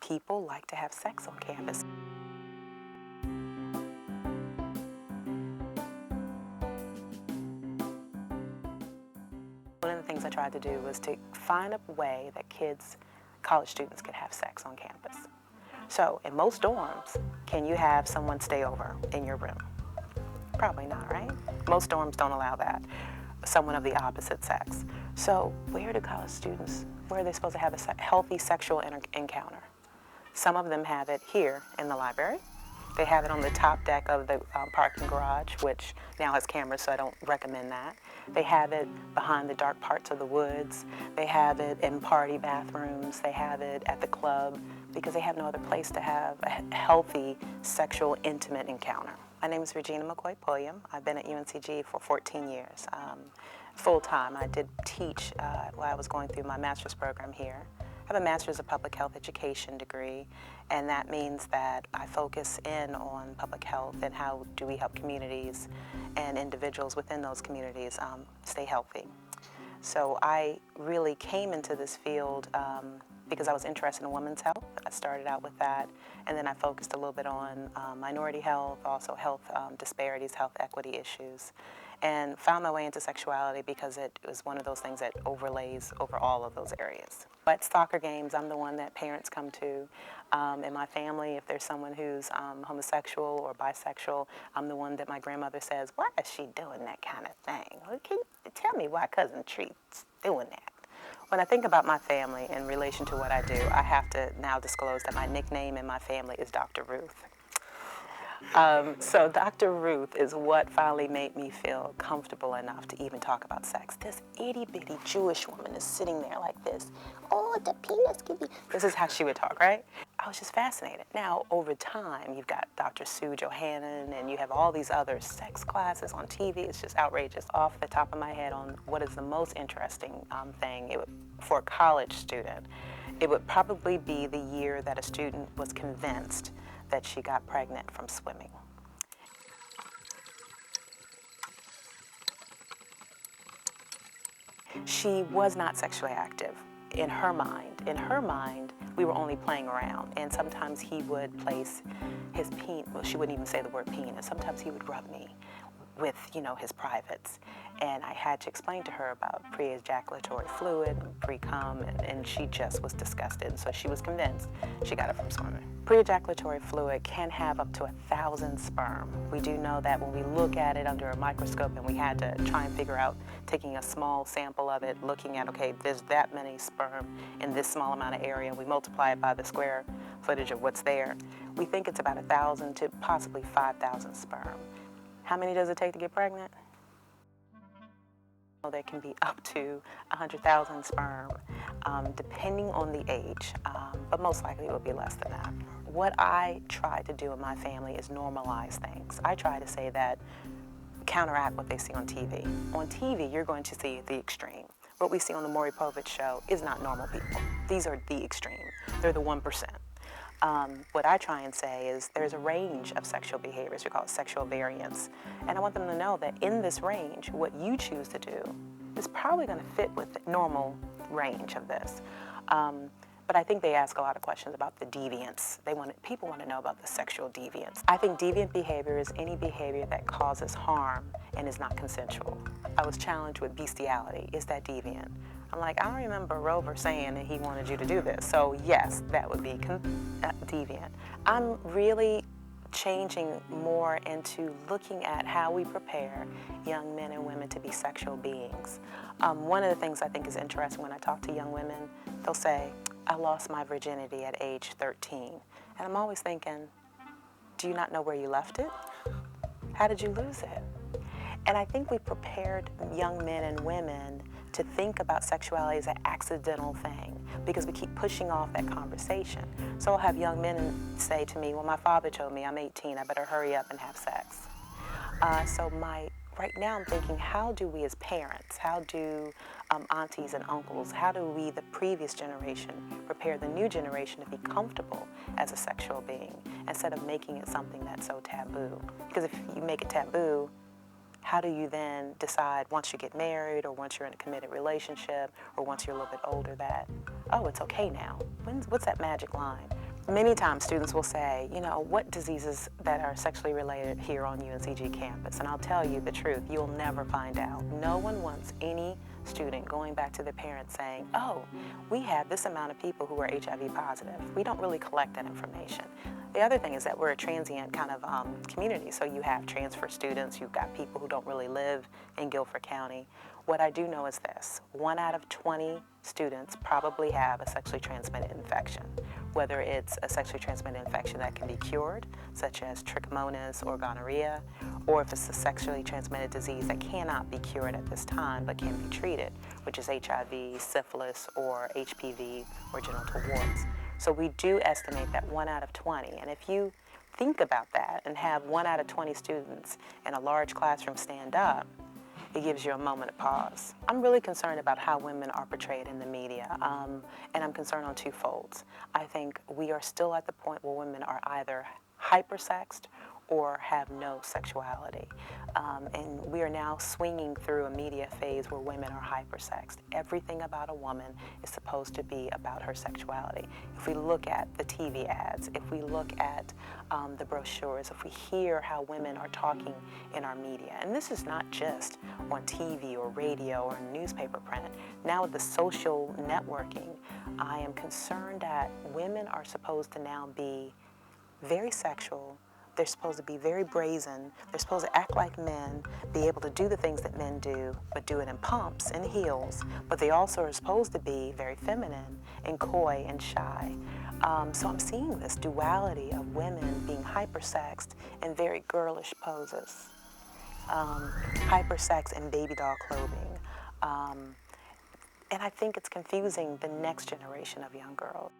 people like to have sex on campus. One of the things I tried to do was to find a way that college students could have sex on campus. So in most dorms, can you have someone stay over in your room? Probably not, right? Most dorms don't allow that, someone of the opposite sex. So where are they supposed to have a healthy sexual encounter? Some of them have it here in the library. They have it on the top deck of the parking garage, which now has cameras, so I don't recommend that. They have it behind the dark parts of the woods. They have it in party bathrooms. They have it at the club because they have no other place to have a healthy sexual, intimate encounter. My name is Regina McCoy-Pulliam. I've been at UNCG for 14 years. Full-time, I did teach while I was going through my master's program here. I have a master's of public health education degree, and that means that I focus in on public health and how do we help communities and individuals within those communities stay healthy. So I really came into this field because I was interested in women's health. I started out with that, and then I focused a little bit on minority health, also health disparities, health equity issues, and found my way into sexuality because it was one of those things that overlays over all of those areas. At soccer games, I'm the one that parents come to. In my family, if there's someone who's homosexual or bisexual, I'm the one that my grandmother says, why is she doing that kind of thing? Can you tell me why Cousin Treat's doing that? When I think about my family in relation to what I do, I have to now disclose that my nickname in my family is Dr. Ruth. So Dr. Ruth is what finally made me feel comfortable enough to even talk about sex. This itty-bitty Jewish woman is sitting there like this. Oh, the penis can be... This is how she would talk, right? I was just fascinated. Now, over time, you've got Dr. Sue Johannan, and you have all these other sex classes on TV. It's just outrageous. Off the top of my head on what is the most interesting thing for a college student, it would probably be the year that a student was convinced that she got pregnant from swimming. She was not sexually active in her mind. In her mind, we were only playing around, and sometimes he would place his penis, well, she wouldn't even say the word penis, sometimes he would rub me with, his privates. And I had to explain to her about pre-ejaculatory fluid, pre-cum, and she just was disgusted. So she was convinced she got it from swimming. Pre-ejaculatory fluid can have up to 1,000 sperm. We do know that when we look at it under a microscope, and we had to try and figure out, taking a small sample of it, looking at, okay, there's that many sperm in this small amount of area, and we multiply it by the square footage of what's there. We think it's about 1,000 to possibly 5,000 sperm. How many does it take to get pregnant? There can be up to 100,000 sperm, depending on the age, but most likely it will be less than that. What I try to do in my family is normalize things. I try to say that, counteract what they see on TV. On TV, you're going to see the extreme. What we see on the Maury Povich show is not normal people. These are the extreme. They're the 1%. What I try and say is there's a range of sexual behaviors. We call it sexual variance. And I want them to know that in this range, what you choose to do is probably going to fit with the normal range of this. But I think they ask a lot of questions about the deviance. People want to know about the sexual deviance. I think deviant behavior is any behavior that causes harm and is not consensual. I was challenged with bestiality. Is that deviant? I'm like, I don't remember Rover saying that he wanted you to do this. So yes, that would be deviant. I'm really changing more into looking at how we prepare young men and women to be sexual beings. One of the things I think is interesting when I talk to young women, they'll say, I lost my virginity at age 13. And I'm always thinking, do you not know where you left it? How did you lose it? And I think we prepared young men and women to think about sexuality as an accidental thing because we keep pushing off that conversation. So I'll have young men say to me, well, my father told me I'm 18, I better hurry up and have sex. Right now I'm thinking, how do we as parents, how do aunties and uncles, how do we, the previous generation, prepare the new generation to be comfortable as a sexual being instead of making it something that's so taboo? Because if you make it taboo, how do you then decide once you get married or once you're in a committed relationship or once you're a little bit older that, oh, it's okay now? What's that magic line? Many times students will say, you know, what diseases that are sexually related here on UNCG campus? And I'll tell you the truth, you'll never find out. No one wants any student going back to their parents saying, oh, we have this amount of people who are HIV positive. We don't really collect that information. The other thing is that we're a transient kind of community, so you have transfer students, you've got people who don't really live in Guilford County. What I do know is this: 1 out of 20 students probably have a sexually transmitted infection, whether it's a sexually transmitted infection that can be cured, such as trichomonas or gonorrhea, or if it's a sexually transmitted disease that cannot be cured at this time but can be treated, which is HIV, syphilis, or HPV, or genital warts. So we do estimate that 1 out of 20, and if you think about that and have 1 out of 20 students in a large classroom stand up, it gives you a moment of pause. I'm really concerned about how women are portrayed in the media, and I'm concerned on two folds. I think we are still at the point where women are either hypersexed or have no sexuality. And we are now swinging through a media phase where women are hypersexed. Everything about a woman is supposed to be about her sexuality. If we look at the TV ads, if we look at the brochures, if we hear how women are talking in our media, and this is not just on TV or radio or newspaper print. Now with the social networking, I am concerned that women are supposed to now be very sexual. They're supposed to be very brazen. They're supposed to act like men, be able to do the things that men do, but do it in pumps and heels. But they also are supposed to be very feminine and coy and shy. So I'm seeing this duality of women being hypersexed in very girlish poses, hypersex in baby doll clothing. And I think it's confusing the next generation of young girls.